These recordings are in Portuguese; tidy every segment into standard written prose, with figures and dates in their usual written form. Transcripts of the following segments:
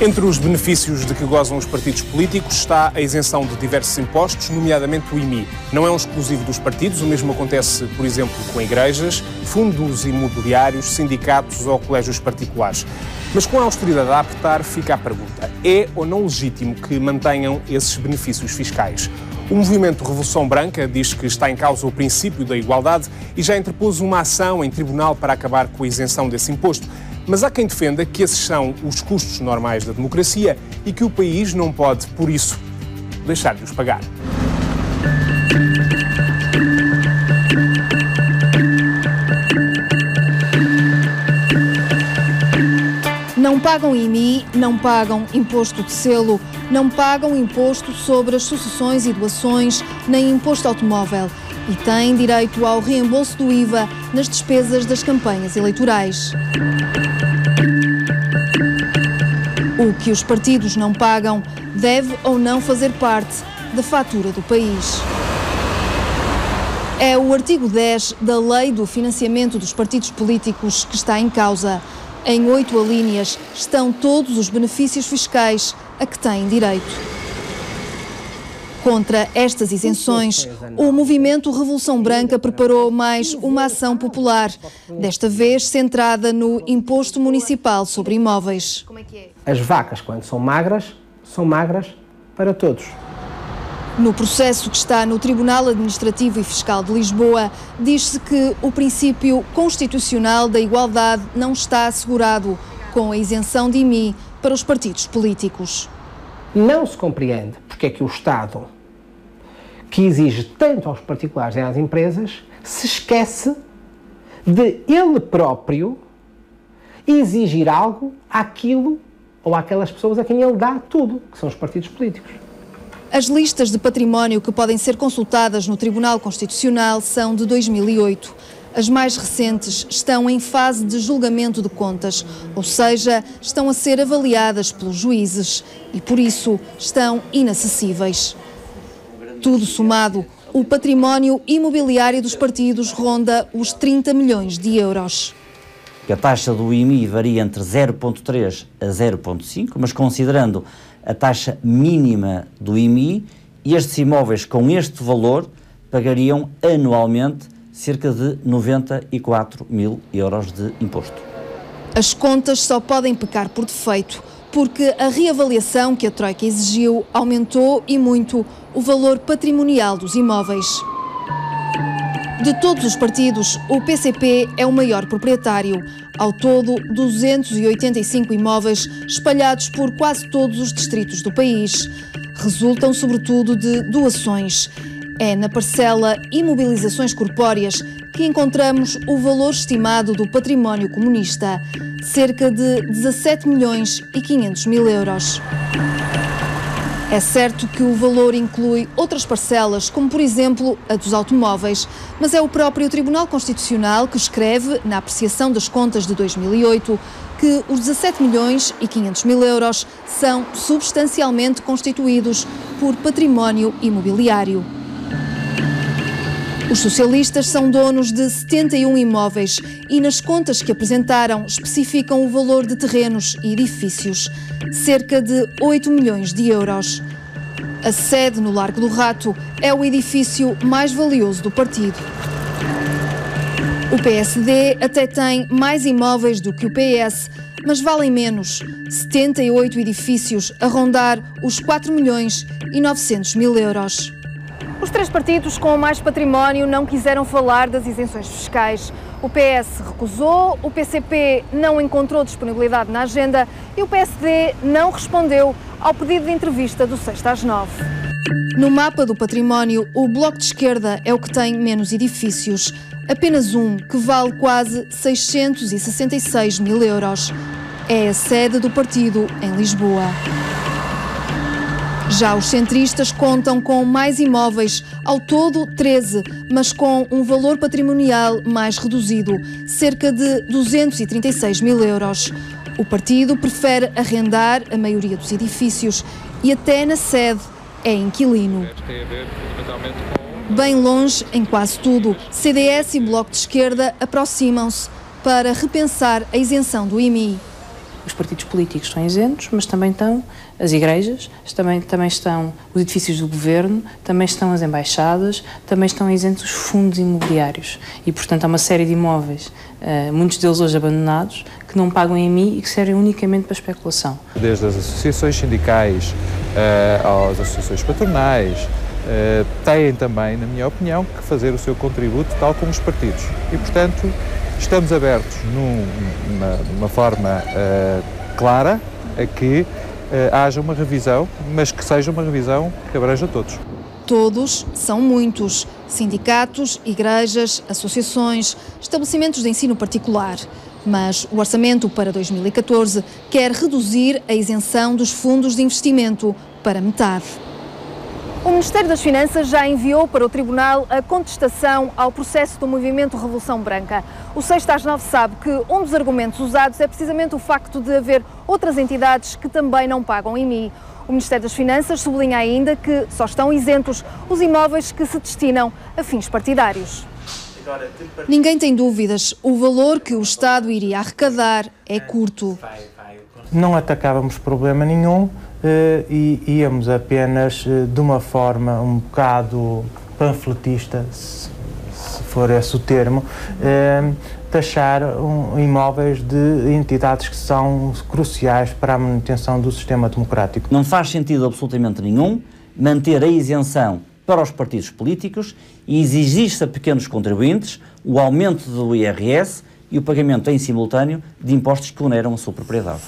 Entre os benefícios de que gozam os partidos políticos está a isenção de diversos impostos, nomeadamente o IMI. Não é um exclusivo dos partidos, o mesmo acontece, por exemplo, com igrejas, fundos imobiliários, sindicatos ou colégios particulares. Mas com a austeridade a apertar, fica a pergunta: é ou não legítimo que mantenham esses benefícios fiscais? O movimento Revolução Branca diz que está em causa o princípio da igualdade e já interpôs uma ação em tribunal para acabar com a isenção desse imposto. Mas há quem defenda que esses são os custos normais da democracia e que o país não pode, por isso, deixar de os pagar. Não pagam IMI, não pagam imposto de selo, não pagam imposto sobre as sucessões e doações, nem imposto automóvel. E têm direito ao reembolso do IVA nas despesas das campanhas eleitorais. O que os partidos não pagam deve ou não fazer parte da fatura do país. É o artigo 10 da Lei do Financiamento dos Partidos Políticos que está em causa. Em 8 alíneas estão todos os benefícios fiscais a que têm direito. Contra estas isenções, o movimento Revolução Branca preparou mais uma ação popular, desta vez centrada no imposto municipal sobre imóveis. As vacas, quando são magras para todos. No processo que está no Tribunal Administrativo e Fiscal de Lisboa, diz-se que o princípio constitucional da igualdade não está assegurado com a isenção de IMI para os partidos políticos. Não se compreende porque é que o Estado, que exige tanto aos particulares e às empresas, se esquece de ele próprio exigir algo àquilo ou àquelas pessoas a quem ele dá tudo, que são os partidos políticos. As listas de património que podem ser consultadas no Tribunal Constitucional são de 2008. As mais recentes estão em fase de julgamento de contas, ou seja, estão a ser avaliadas pelos juízes e, por isso, estão inacessíveis. Tudo somado, o património imobiliário dos partidos ronda os 30 milhões de euros. A taxa do IMI varia entre 0,3 a 0,5, mas considerando a taxa mínima do IMI, estes imóveis com este valor pagariam anualmente cerca de 94 mil euros de imposto. As contas só podem pecar por defeito, porque a reavaliação que a Troika exigiu aumentou e muito o valor patrimonial dos imóveis. De todos os partidos, o PCP é o maior proprietário. Ao todo, 285 imóveis espalhados por quase todos os distritos do país. Resultam sobretudo de doações. É na parcela Imobilizações Corpóreas que encontramos o valor estimado do património comunista, cerca de 17 milhões e 500 mil euros. É certo que o valor inclui outras parcelas, como por exemplo a dos automóveis, mas é o próprio Tribunal Constitucional que escreve, na apreciação das contas de 2008, que os 17 milhões e 500 mil euros são substancialmente constituídos por património imobiliário. Os socialistas são donos de 71 imóveis e nas contas que apresentaram especificam o valor de terrenos e edifícios, cerca de 8 milhões de euros. A sede no Largo do Rato é o edifício mais valioso do partido. O PSD até tem mais imóveis do que o PS, mas valem menos, 78 edifícios a rondar os 4 milhões e 900 mil euros. Os 3 partidos com mais património não quiseram falar das isenções fiscais. O PS recusou, o PCP não encontrou disponibilidade na agenda e o PSD não respondeu ao pedido de entrevista do 6 às 9. No mapa do património, o Bloco de Esquerda é o que tem menos edifícios. Apenas um, que vale quase 666 mil euros. É a sede do partido em Lisboa. Já os centristas contam com mais imóveis, ao todo 13, mas com um valor patrimonial mais reduzido, cerca de 236 mil euros. O partido prefere arrendar a maioria dos edifícios e até na sede é inquilino. Bem longe, em quase tudo, CDS e Bloco de Esquerda aproximam-se para repensar a isenção do IMI. os partidos políticos estão isentos, mas também estão as igrejas, também estão os edifícios do governo, também estão as embaixadas, também estão isentos os fundos imobiliários. E, portanto, há uma série de imóveis, muitos deles hoje abandonados, que não pagam IMI e que servem unicamente para especulação. Desde as associações sindicais às associações patronais, têm também, na minha opinião, que fazer o seu contributo, tal como os partidos. E, portanto, estamos abertos numa forma clara a que haja uma revisão, mas que seja uma revisão que abranja todos. Todos são muitos: sindicatos, igrejas, associações, estabelecimentos de ensino particular. Mas o orçamento para 2014 quer reduzir a isenção dos fundos de investimento para metade. O Ministério das Finanças já enviou para o Tribunal a contestação ao processo do movimento Revolução Branca. O 6/9 sabe que um dos argumentos usados é precisamente o facto de haver outras entidades que também não pagam IMI. O Ministério das Finanças sublinha ainda que só estão isentos os imóveis que se destinam a fins partidários. Ninguém tem dúvidas, o valor que o Estado iria arrecadar é curto. Não atacávamos problema nenhum e íamos apenas, de uma forma um bocado panfletista, se for esse o termo, taxar imóveis de entidades que são cruciais para a manutenção do sistema democrático. Não faz sentido absolutamente nenhum manter a isenção para os partidos políticos e exigir-se a pequenos contribuintes o aumento do IRS e o pagamento em simultâneo de impostos que oneram a sua propriedade.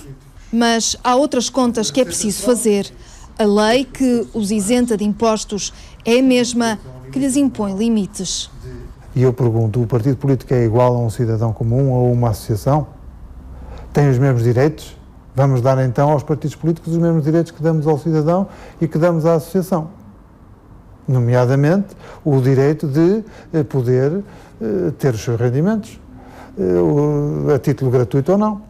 Mas há outras contas que é preciso fazer. A lei que os isenta de impostos é a mesma que lhes impõe limites. E eu pergunto, o partido político é igual a um cidadão comum ou uma associação? Tem os mesmos direitos? Vamos dar então aos partidos políticos os mesmos direitos que damos ao cidadão e que damos à associação. Nomeadamente o direito de poder ter os seus rendimentos, a título gratuito ou não.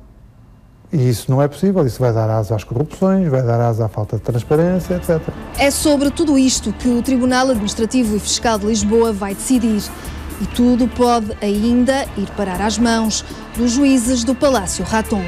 E isso não é possível, isso vai dar asa às corrupções, vai dar asa à falta de transparência, etc. É sobre tudo isto que o Tribunal Administrativo e Fiscal de Lisboa vai decidir. E tudo pode ainda ir parar às mãos dos juízes do Palácio Raton.